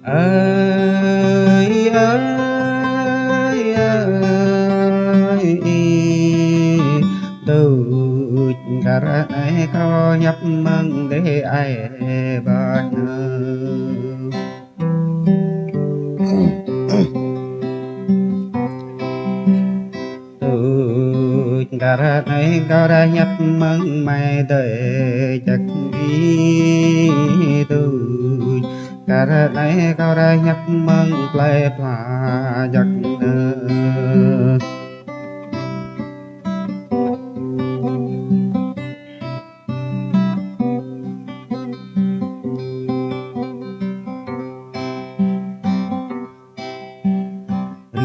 ơi ơi ơi từ cả ra có nhấp mừng để ai bạn từ cả ra có ra nhấp mừng mày để chắc đi từ cả ra có ra nhấp mừng plei pla chắc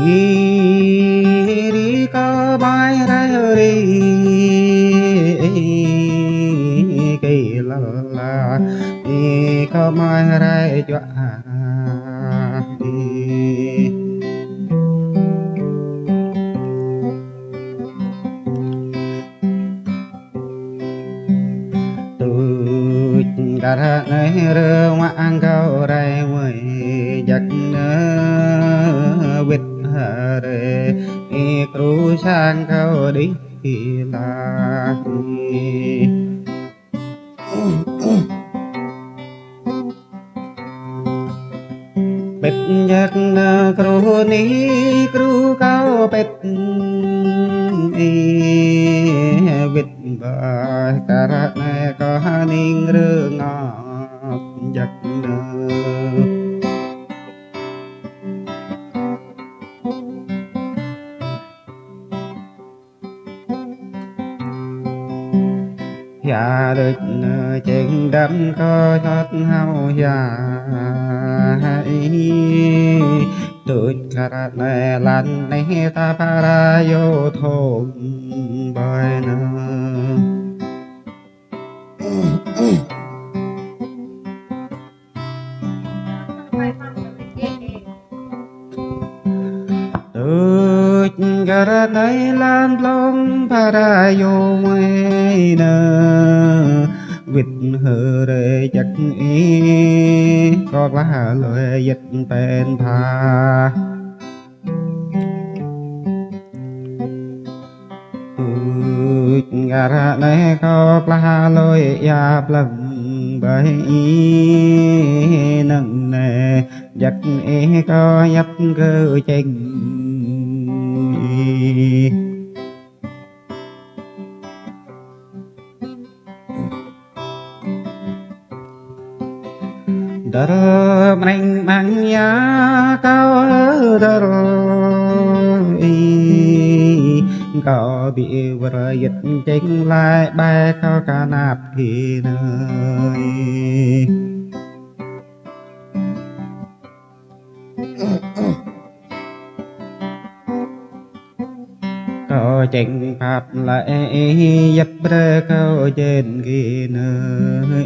ri có bay ra ri kỳ la ri có bay ra cho từ cả ra rơ ngoan cao ra ngoài giặc vịt re kru sang cao đi là bếp giặc kru ni kru cao bếp vịt bà cả ra có ninh rơ ngọc giặc ya được trên đám có thoát hao ya tôi cả này lần này ta para yo thôn bài na tôi cả này lần long para yo mai na vịt hờ re chắc ý có lá lời dịch tên tha ngà ra này có lá lời ya lần bởi nâng nè giặc ý có nhấp cơ trình đờ mạnh bằng nhà cao đờ có bị vợ dịch chính lại bài có cả nạp thì nơi có trình pháp lại dập rơ có trên ghi nơi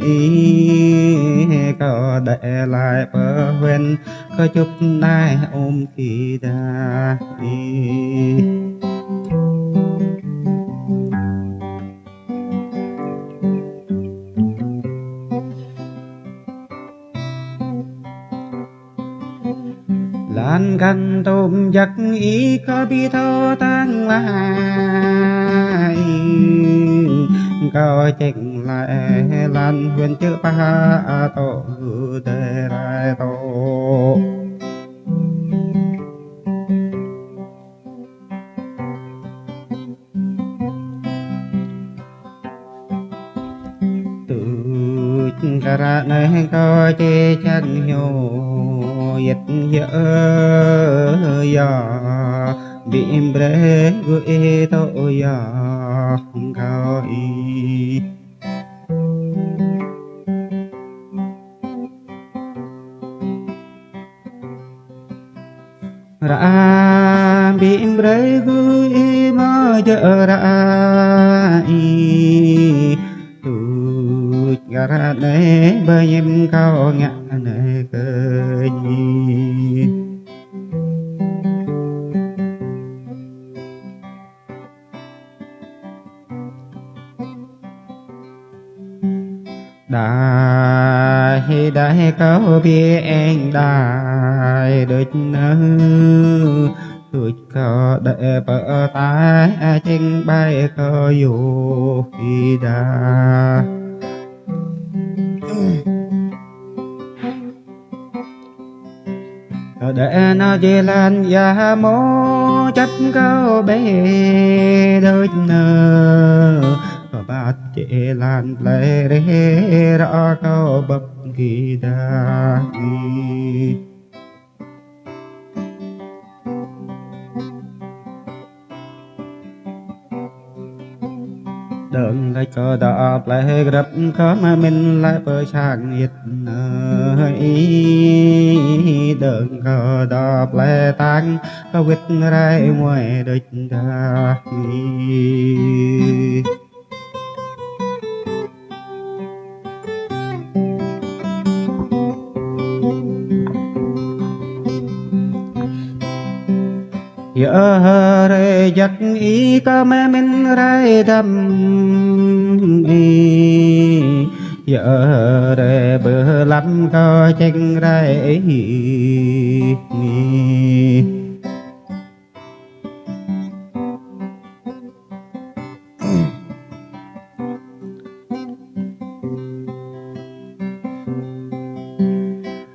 có để lại bờ huyên có chúc nai ôm kỳ đà lan căn tôm giặc ý có bi thô tăng lại có chỉnh lại lan huyền chữ ba tổ đề đại tổ từ cả ra này có che chân hiu yết dơ ya bim bre gue to ya cao y ra bim bre gue ma dơ ra y tu gara ne bayim cao ngã ne cơ nhi đại đại cao bia anh đại địch nơ tôi có đệ bờ tai trên bay có dù khi đà để nó chỉ lan ya mô chấp cao bé đôi nơ có bát chỉ lan lệ rê rõ cao bậc kỳ đa đừng lấy cơ đạp lại gặp khó mà mình lại bơi sang nhiệt ý đừng cơ đạp lại tăng có quyết rai ngoài địch đa giờ re giặc ý có mẹ mình rai đâm ý giờ re bờ lắm có tranh rai ý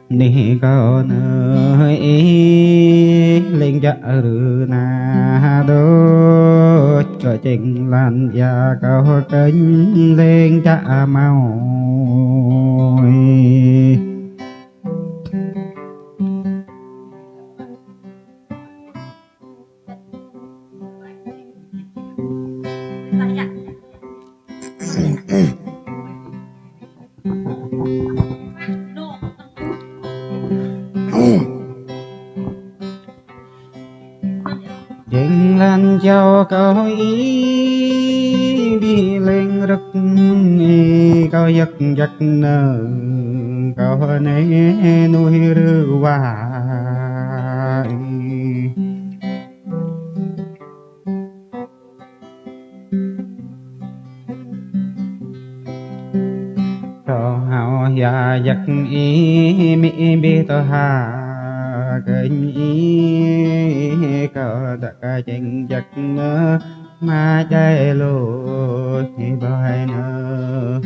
ni có nơi lên dạ rư na đô cho trình lan ya cao kênh lên dạ mau trình lan cho cao ý đi lên rất cao giấc giấc nở cao nấy nuôi rư hoài cho hào ya giấc ý mi bi to ha kênh ý có đã trình giấc nơ mà chạy lối bài nơ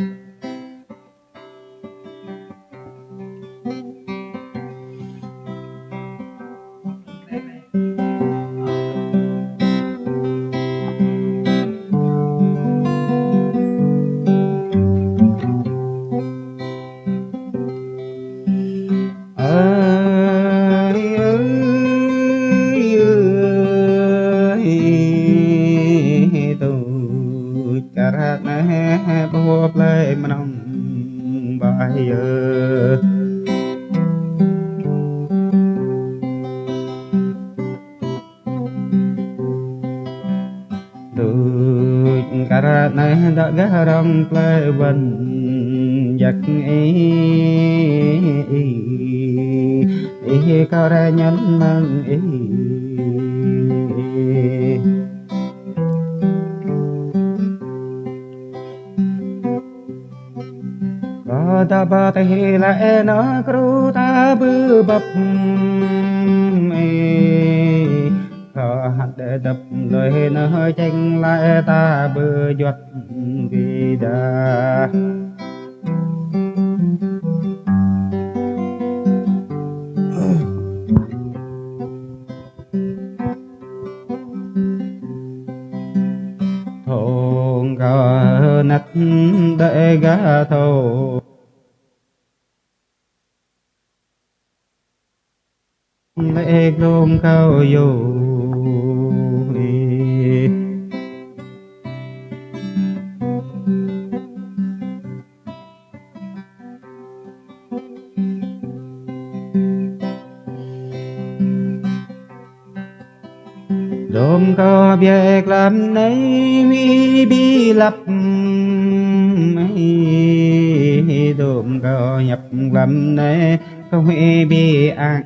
bố plei mong bài từ cả này đã gã rong plei vần giặc ý có ra nhấn mừng ý ta ba tay lại nó kêu ta bư bập khó hạt để đập lời nó tranh lại ta bư giọt vì đã thôn gà nát để gà thô lệ gồm cao dù đôm có việc làm nấy huy bi lập đôm có nhập làm nấy không huy bi ăn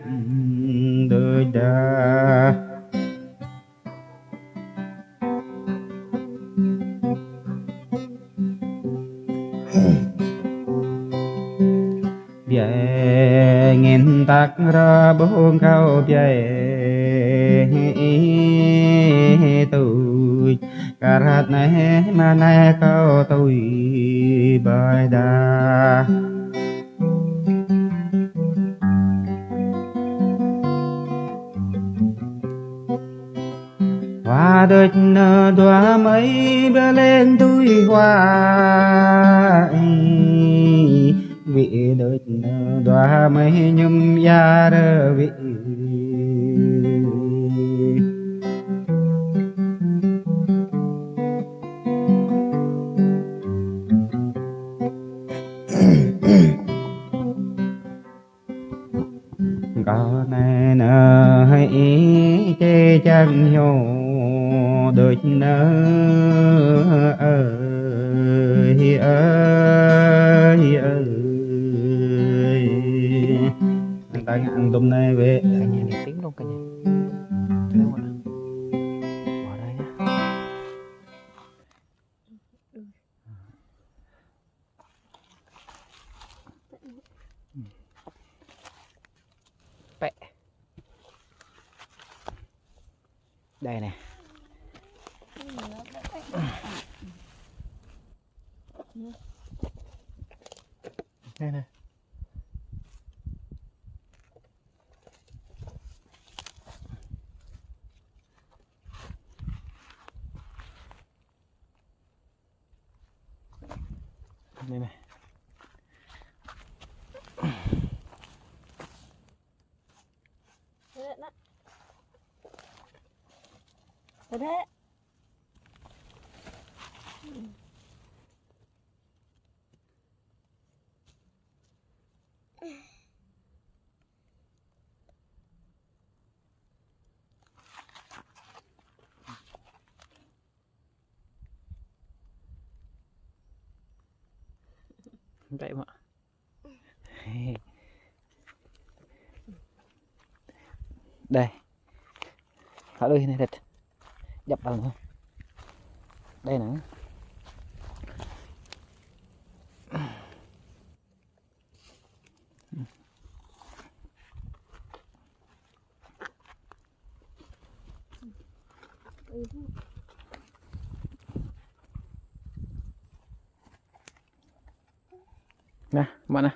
đôi đà nghìn tắc ra bốn khâu bề tôi cà rát này mà này câu tôi bài đà hoa đợt nở đóa mây bờ lên túi hoa vị đợt nở đóa mây nhum ya rơ vị có này nở hay chê chẳng hiểu đôi nở ơi ơi ơi anh ta ăn tôm này về cả nhà đi tiếng luôn cả nhà. Thấy không ạ? Bỏ đây nhá. Bẹ. Đây nè. Đây nè. Đây này. Thế Vậy mà. Đây. Thả đôi này thịt. Dập vào nữa. Đây nè. Nè, bạn nè.